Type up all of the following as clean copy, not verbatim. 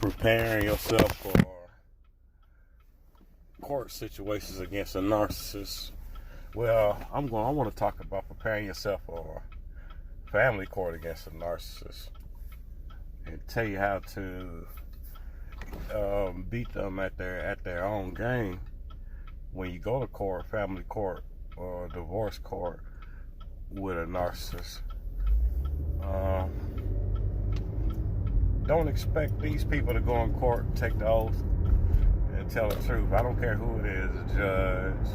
preparing yourself for court situations against a narcissist. Well, I want to talk about preparing yourself for family court against a narcissist, and tell you how to beat them at their own game when you go to court, family court or divorce court with a narcissist. Don't expect these people to go in court and take the oath and tell the truth. I don't care who it is, a judge.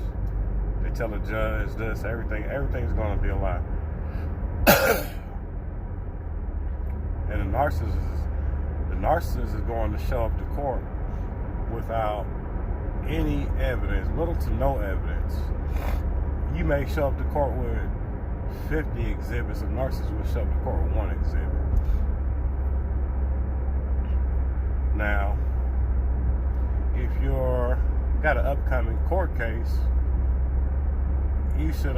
They tell the judge this, everything's going to be a lie. And the narcissist is going to show up to court without any evidence, little to no evidence. You may show up to court with 50 exhibits. A narcissist will show up to court with one exhibit. Now, if you're got an upcoming court case, you should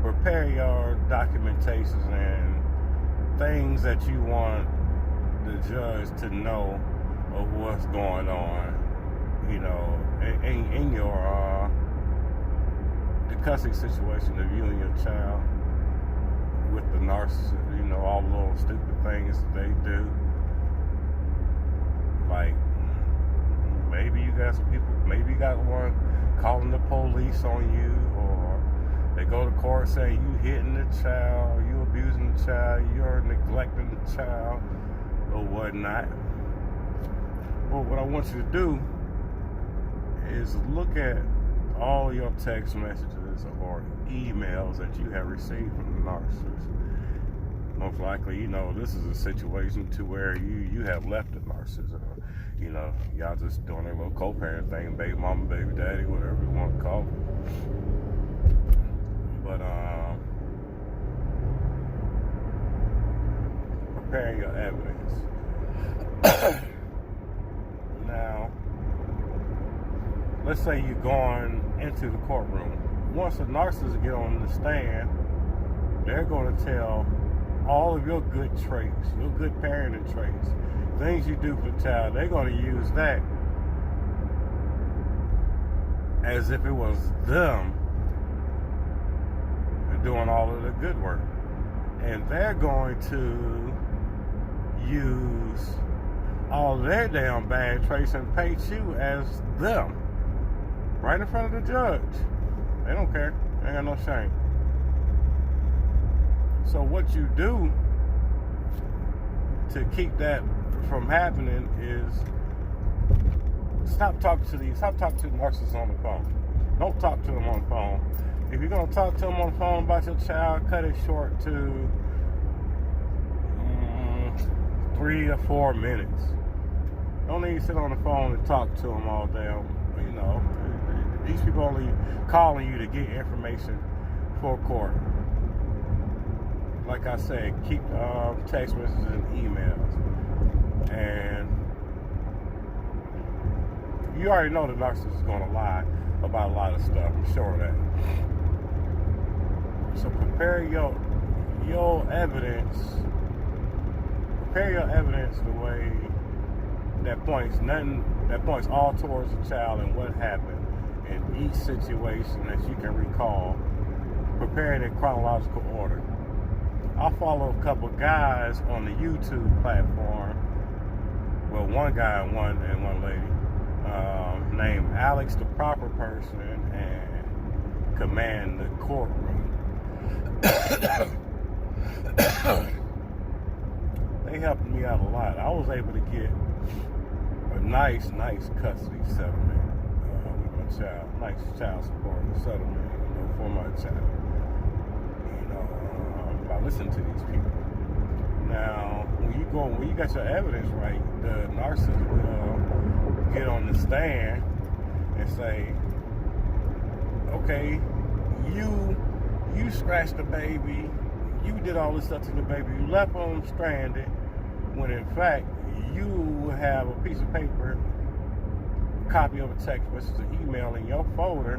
prepare your documentations and things that you want the judge to know of what's going on, you know, in your the custody situation of you and your child with the narcissist, you know, all the little stupid things that they do. Like, maybe you got some people, maybe you got one calling the police on you, or they go to court saying you hitting the child, you abusing the child, you're neglecting the child, or whatnot. Well, what I want you to do is look at all your text messages or emails that you have received from the narcissist. Most likely, you know, this is a situation to where you have left the narcissist. You know, y'all just doing a little co-parent thing, baby mama, baby daddy, whatever you want to call it. But preparing your evidence. Now, let's say you're going into the courtroom. Once the narcissist get on the stand, they're going to tell all of your good traits, your good parenting traits, things you do for the child. They're going to use that as if it was them doing all of the good work. And they're going to use all their damn bad traits and paint you as them right in front of the judge. They don't care. They ain't got no shame. So what you do to keep that from happening is stop talking to the narcissists on the phone. Don't talk to them on the phone. If you're going to talk to them on the phone about your child, cut it short to 3 or 4 minutes. Don't need to sit on the phone and talk to them all day. You know, these people only calling you to get information for court. Like I said, keep text messages and emails. And you already know the narcissist is going to lie about a lot of stuff. I'm sure of that. So prepare your evidence. Prepare your evidence the way that points all towards the child and what happened in each situation that you can recall. Prepare it in chronological order. I follow a couple guys on the YouTube platform. Well, one guy and one lady named Alex the Proper Person and Command the Courtroom. They helped me out a lot. I was able to get a nice custody settlement with my child. Nice child support settlement, you know, for my child. By listening to these people. Now, when you got your evidence right, the narcissist will get on the stand and say, okay, you scratched the baby, you did all this stuff to the baby, you left them stranded, when in fact you have a piece of paper, a copy of a text message, an email in your folder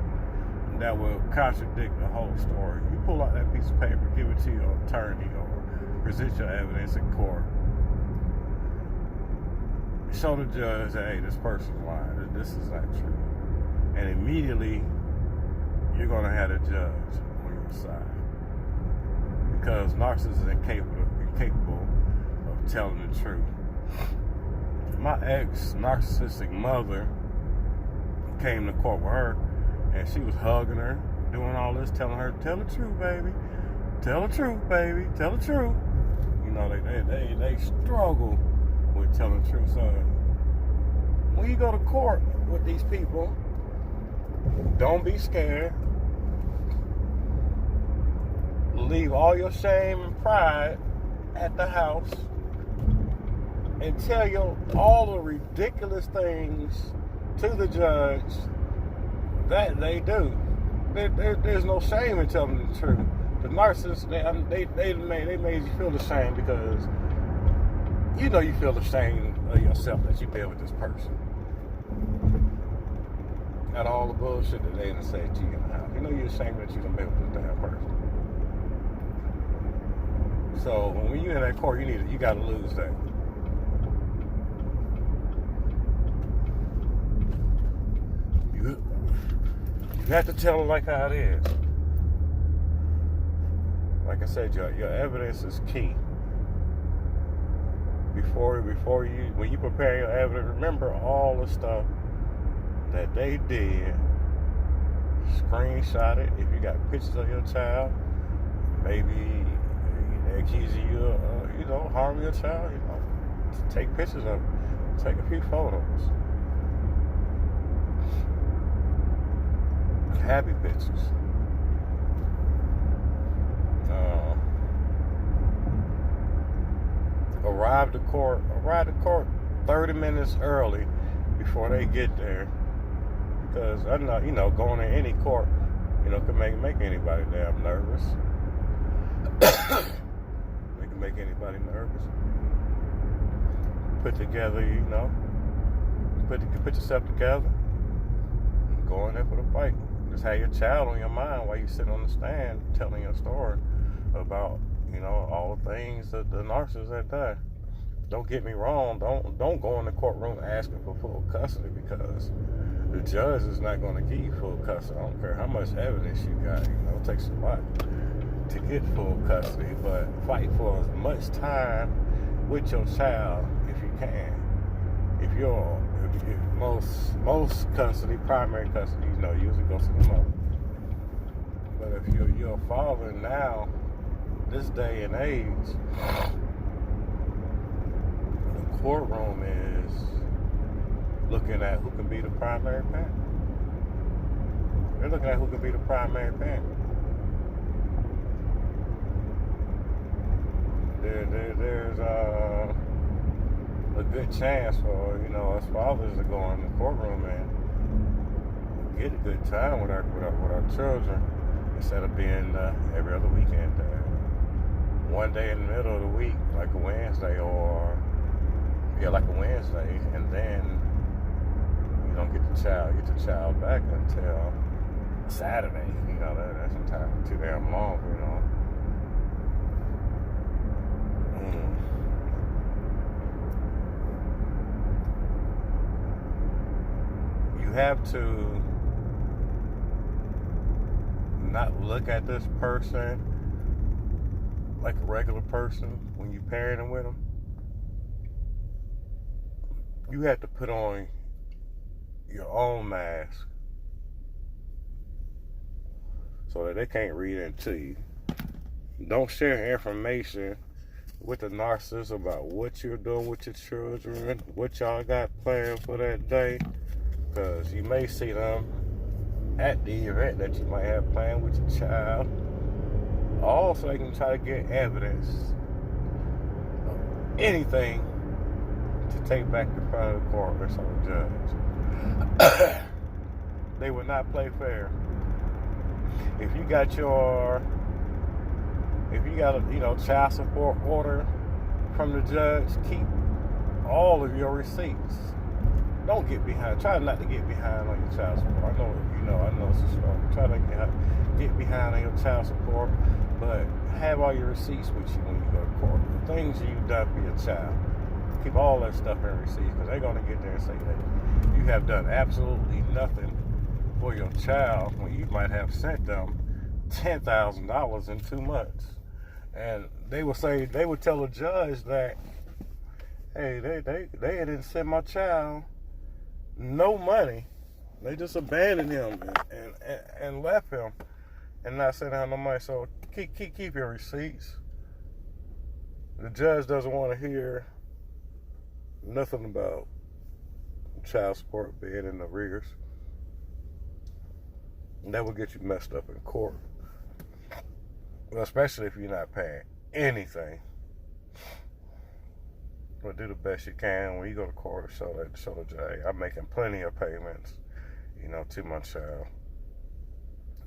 that will contradict the whole story. You pull out that piece of paper, give it to your attorney, or present your evidence in court. show the judge that, hey, this person's lying. This is not true. And immediately, you're going to have the judge on your side. Because narcissists are incapable of telling the truth. My ex-narcissistic mother came to court with her, and she was hugging her, doing all this, telling her, tell the truth, baby. Tell the truth, baby. Tell the truth. You know, they struggle with telling the truth. So when you go to court with these people, don't be scared. Leave all your shame and pride at the house and tell all the ridiculous things to the judge that they do. There's no shame in telling the truth. The narcissists, they made you feel ashamed because you know you feel ashamed of yourself that you deal with this person. Out of all the bullshit that they done said to you in the house. You know you're ashamed that you done been with this damn person. So when you in that court, you gotta lose that. You have to tell them like how it is. Like I said, your evidence is key. When you prepare your evidence, remember all the stuff that they did. Screenshot it. If you got pictures of your child, maybe they're accusing you of, harming your child. Take pictures of it. Take a few photos. Happy pictures. Arrive to court 30 minutes early before they get there, because I know, going to any court, can make anybody damn nervous. They can make anybody nervous. Put yourself together. Go in there for the fight. Just have your child on your mind while you sit on the stand telling your story about, all the things that the narcissists have done. Don't get me wrong. Don't go in the courtroom asking for full custody, because the judge is not going to give you full custody. I don't care how much evidence you got. It takes a lot to get full custody, but fight for as much time with your child if you can. If most custody, primary custody, usually goes to the mother. But if you're a father now, this day and age, the courtroom is looking at who can be the primary parent. They're looking at who can be the primary parent. There's a good chance for us fathers to go in the courtroom and get a good time with our children, instead of being every other weekend. One day in the middle of the week, like a Wednesday, and then you don't get the child back until Saturday. That's sometimes too damn long, You have to not look at this person like a regular person when you're parenting with them. You have to put on your own mask so that they can't read into you. Don't share information with the narcissist about what you're doing with your children, what y'all got planned for that day, because you may see them at the event that you might have planned with your child. Also, they can try to get evidence of anything to take back in front of the court or some judge. They would not play fair. If you got a child support order from the judge, keep all of your receipts. Don't get behind. Try not to get behind on your child support. I know it's a struggle. Try to get behind on your child support, but have all your receipts with you when you go to court. The things you've done for your child. Keep all that stuff in receipts, because they're going to get there and say that you have done absolutely nothing for your child when you might have sent them $10,000 in 2 months. And they would tell a judge that, hey, they didn't send my child no money. They just abandoned him and left him and not sent out no money. So keep your receipts. The judge doesn't want to hear nothing about child support being in the arrears. And that will get you messed up in court. Well, especially if you're not paying anything. But do the best you can when you go to court to show the judge, I'm making plenty of payments, to my child.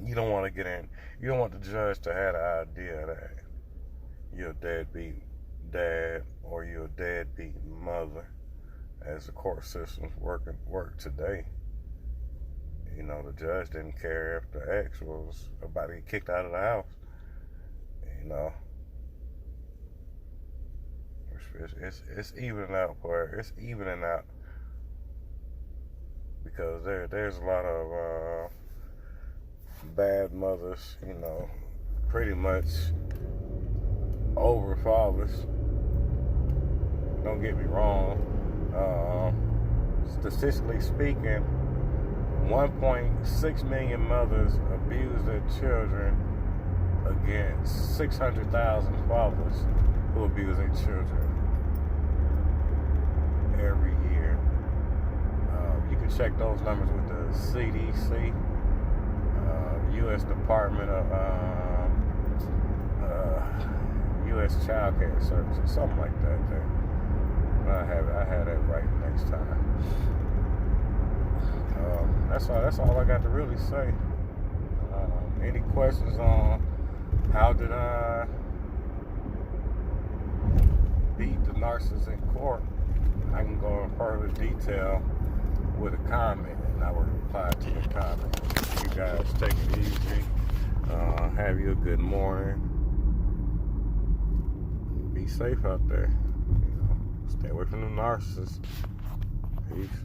You don't want to get in. You don't want the judge to have the idea that you're a deadbeat dad or you're a deadbeat mother, as the court systems work today. The judge didn't care if the ex was about to get kicked out of the house. It's evening out, it's evening out, because there's a lot of bad mothers, pretty much over fathers. Don't get me wrong. Statistically speaking, 1.6 million mothers abuse their children against 600,000 fathers who abuse their children every year. You can check those numbers with the CDC, U.S. Department of U.S. Child Care Services, something like that. I have that right next time. That's all I got to really say. Any questions on how did I beat the narcissist in court? I can go in further detail with a comment, and I will reply to your comment. You guys take it easy. Have you a good morning. Be safe out there. Stay away from the narcissists. Peace.